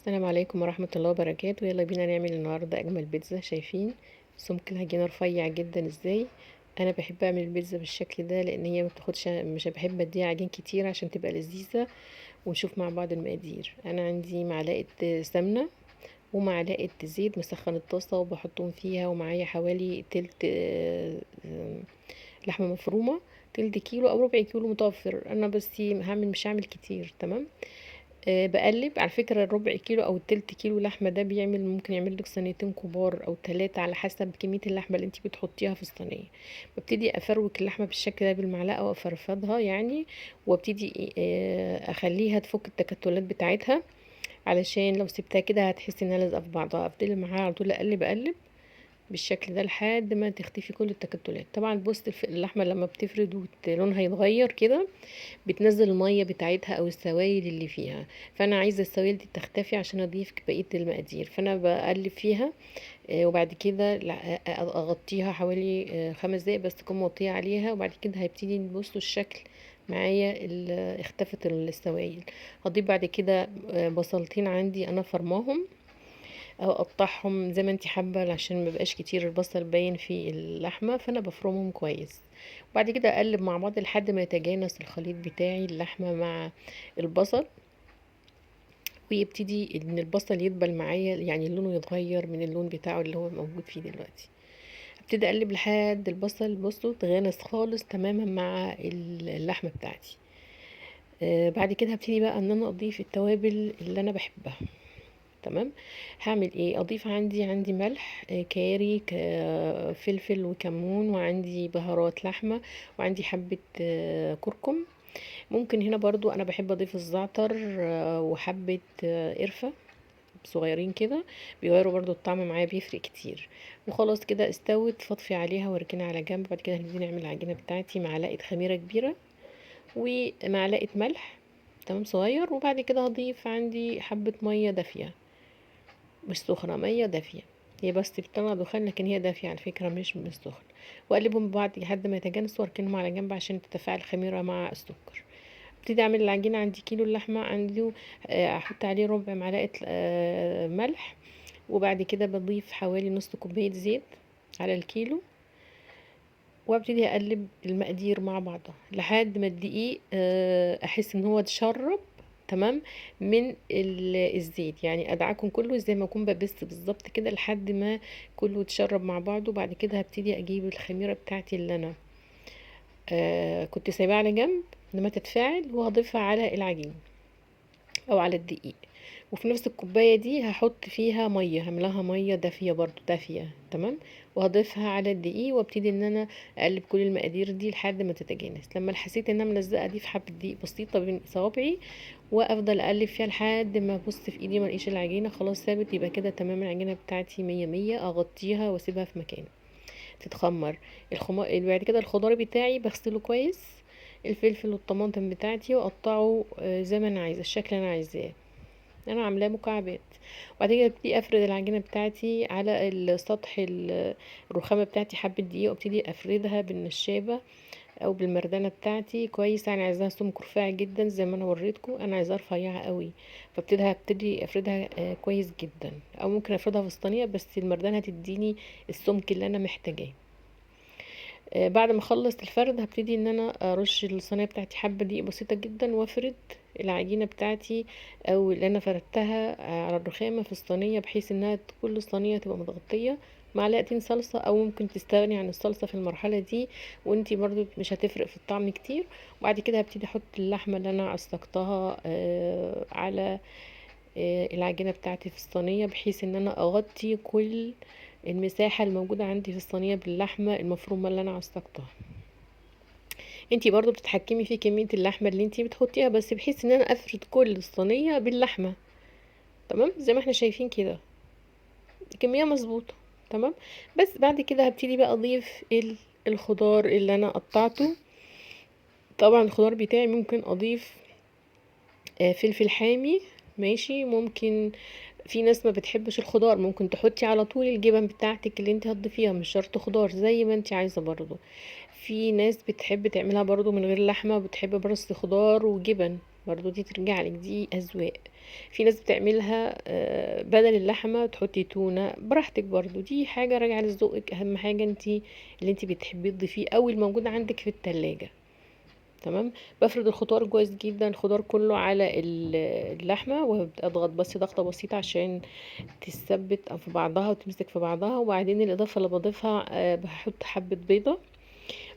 السلام عليكم ورحمة الله وبركاته. يلا بينا نعمل النهاردة أجمل بيتزا. شايفين سمك العجينة رفيع جدا ازاي؟ أنا بحب أعمل البيتزا بالشكل ده لأن هي متاخدش، مش بحب أديها عجين كتير عشان تبقى لذيذة. ونشوف مع بعض المقادير. أنا عندي معلقة سمنة ومعلقة زيت، مسخن الطاسة وبحطهم فيها، ومعايا حوالي تلت لحمة مفرومة، تلت كيلو أو ربع كيلو متوفر. أنا بس مش هعمل كتير. تمام. بقلب. على فكرة الربع كيلو او التلت كيلو لحمة ده ممكن يعمل لك صينيتين كبار او ثلاثة على حسب كمية اللحمة اللي انت بتحطيها في الصينية. ببتدي افروك اللحمة بالشكل ده بالمعلقة وافرفضها يعني، وابتدي اخليها تفك التكتلات بتاعتها، علشان لو سبتها كده هتحسي انها لازقة في بعضها. افضل معاها على طول اقلب بالشكل ده لحد ما تختفي كل التكتلات. طبعا بص اللحمة لما بتفرد لونها يتغير كده، بتنزل المية بتاعتها او السوائل اللي فيها. فانا عايزة السوائل دي تختفي عشان اضيف بقية المقادير. فانا بقلب فيها. وبعد كده اغطيها حوالي 5 دقايق بس، تكون مغطية عليها. وبعد كده هيبتدي نبصوا الشكل معايا اختفت السوائل. هضيف بعد كده بصلتين عندي انا فرماهم، او اقطعهم زي ما انتي حابه عشان مبقاش كتير البصل باين في اللحمه، فانا بفرمهم كويس. وبعد كده اقلب مع بعض لحد ما يتجانس الخليط بتاعي اللحمه مع البصل، ويبتدي ان البصل يدبل معايا، يعني لونه يتغير من اللون بتاعه اللي هو موجود فيه دلوقتي. ابتدي اقلب لحد البصل بصوا تغانس خالص تماما مع اللحمه بتاعتي. بعد كده هبتدي بقى ان انا اضيف التوابل اللي انا بحبها. تمام. هعمل ايه؟ اضيف عندي ملح، كاري، فلفل وكمون، وعندي بهارات لحمة، وعندي حبة كركم. ممكن هنا برضو انا بحب اضيف الزعتر وحبة قرفة صغيرين كده، بيغيروا برضو الطعم معايا، بيفرق كتير. وخلاص كده استوت، فاطفي عليها واركنها على جنب. بعد كده هنبتدي نعمل العجينة بتاعتي. معلقة خميرة كبيرة ومعلقة ملح تمام صغير. وبعد كده هضيف عندي حبة مية دافية، مش سخنة، مية دافية. هي بس بتطلع دخان لكن هي دافية على فكرة، مش سخنة. واقلبهم ببعض لحد ما يتجانسوا واركنهم على جنب عشان تتفاعل الخميرة مع السكر. ابتدي اعمل العجينة. عندي كيلو اللحمة، عندي احط عليه ربع معلقة ملح. وبعد كده بضيف حوالي نص كوباية زيت على الكيلو، وابتدي اقلب المقادير مع بعضها لحد ما الدقيق احس ان هو اتشرب تمام من الزيت. يعني ادعكم كله زي ما اكون ببس بالظبط كده لحد ما كله اتشرب مع بعضه. وبعد كده هبتدي اجيب الخميره بتاعتي اللي انا كنت سايباها على جنب لما تتفاعل، وهضيفها على العجين او على الدقيق. وفي نفس الكوبايه دي هحط فيها ميه، هملاها ميه دافيه برضو دافيه. تمام. وهضيفها على الدقيق وابتدي ان انا اقلب كل المقادير دي لحد ما تتجانس. لما حسيت ان انا ملزقه اضيف حبه دقيق بسيطه بين صوابعي، وافضل اقلب فيها لحد ما ابص في ايدي ما الاقيش العجينه خلاص ثابت. يبقى كده تمام، العجينه بتاعتي مية مية. اغطيها واسيبها في مكان تتخمر. بعد كده الخضار بتاعي بغسله كويس، الفلفل والطماطم بتاعتي، واقطعه زي ما انا عايزه، الشكل اللي انا عايزاه. انا عاملاه مكعبات. وبعد كده ابتدي افرد العجينه بتاعتي على السطح الرخامه بتاعتي حبه دقيق، وابتدي افردها بالنشابه او بالمردانه بتاعتي كويس. انا عايزاها سمك رفيع جدا زي ما انا وريتكم، انا عايزاها رفيعه قوي. هبتدي افردها كويس جدا، او ممكن افردها في الصينيه بس المردانه هتديني السمك اللي انا محتاجاه. بعد ما اخلص الفرد هبتدي ان انا ارش الصينيه بتاعتي حبه دقيق بسيطه جدا، وافرد العجينه بتاعتي او اللي انا فردتها على الرخامه في الصينيه، بحيث انها كل الصينيه تبقى متغطيه. معلقتين صلصه، او ممكن تستغني عن الصلصه في المرحله دي، وانتي برضو مش هتفرق في الطعم كتير. وبعد كده هبتدي احط اللحمه اللي انا عصقتها على العجينة بتاعتي في الصينية، بحيث ان انا اغطي كل المساحة الموجودة عندي في الصينية باللحمة المفرومة اللي انا عصقتها. انتي برضو بتتحكمي في كمية اللحمة اللي انتي بتحطيها، بس بحيث ان انا افرد كل الصينية باللحمة. تمام زي ما احنا شايفين كده، كمية مظبوطة. تمام. بس بعد كده هبتدي بقى اضيف الخضار اللي انا قطعته. طبعا الخضار بتاعي ممكن اضيف فلفل حامي، ماشي. ممكن في ناس ما بتحبش الخضار، ممكن تحطي على طول الجبن بتاعتك اللي انت هتضيفيها، مش شرط خضار، زي ما انت عايزه برضو. في ناس بتحب تعملها برضو من غير لحمه، بتحب بس خضار وجبن. برضو دي ترجع لك، دي اذواق. في ناس بتعملها بدل اللحمه تحطي تونه، براحتك برضو، دي حاجه راجعه لذوقك. اهم حاجه اللي انت بتحبيه تضيفيه او الموجود عندك في التلاجة. تمام. بفرد الخضار كويس جدا، الخضار كله على اللحمه، واضغط بس ضغطه بسيطه عشان تثبت أو في بعضها وتمسك في بعضها. وبعدين الاضافه اللي بضيفها بحط حبه بيضه.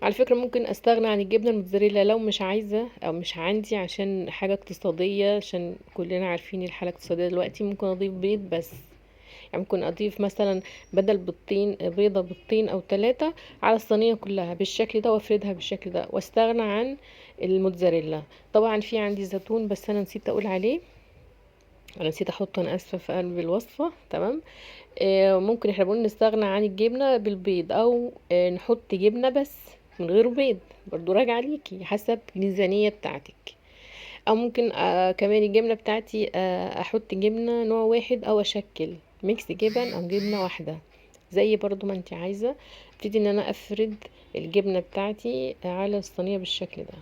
على فكره ممكن استغنى عن الجبنه الموتزاريلا لو مش عايزه او مش عندي، عشان حاجه اقتصاديه، عشان كلنا عارفين الحاله الاقتصاديه دلوقتي. ممكن اضيف بيض بس، يعني ممكن اضيف مثلا بدل بيضتين بيضه، بيضتين او 3 على الصينيه كلها بالشكل ده، وافردها بالشكل ده، واستغنى عن الموتزاريلا. طبعا في عندي زيتون بس انا نسيت اقول عليه، انا نسيت احطه، انا اسفه، في قلب الوصفه. تمام. ممكن احنا بنقول نستغنى عن الجبنه بالبيض، او نحط جبنه بس من غير بيض، برضو راجع ليكي حسب الميزانيه بتاعتك. او ممكن كمان الجبنه بتاعتي احط جبنه نوع واحد، او اشكل ميكس جبن او جبنه واحده، زي برضو ما انت عايزه. ابتدي ان انا افرد الجبنه بتاعتي على الصينيه بالشكل ده.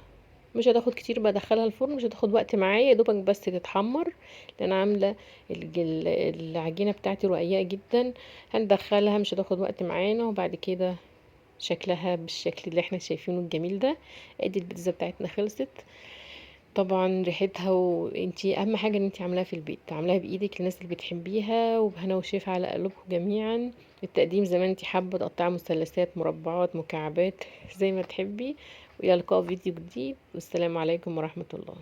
مش هتاخد كتير، بدخلها الفرن مش هتاخد وقت معايا، يا دوبك بس تتحمر، لان انا عامله العجينه بتاعتي رقيقه جدا. هندخلها مش هتاخد وقت معانا، وبعد كده شكلها بالشكل اللي احنا شايفينه الجميل ده. ادي البيتزا بتاعتنا خلصت. طبعا ريحتها، وانتي اهم حاجه ان انتي عاملاها في البيت، عاملاها بايدك للناس اللي بتحبيها، وبهنا وشيف على قلوبكم جميعا. التقديم زي ما انتي حابه، تقطعي مثلثات، مربعات، مكعبات، زي ما تحبي. والى لقاء فيديو جديد، والسلام عليكم ورحمه الله.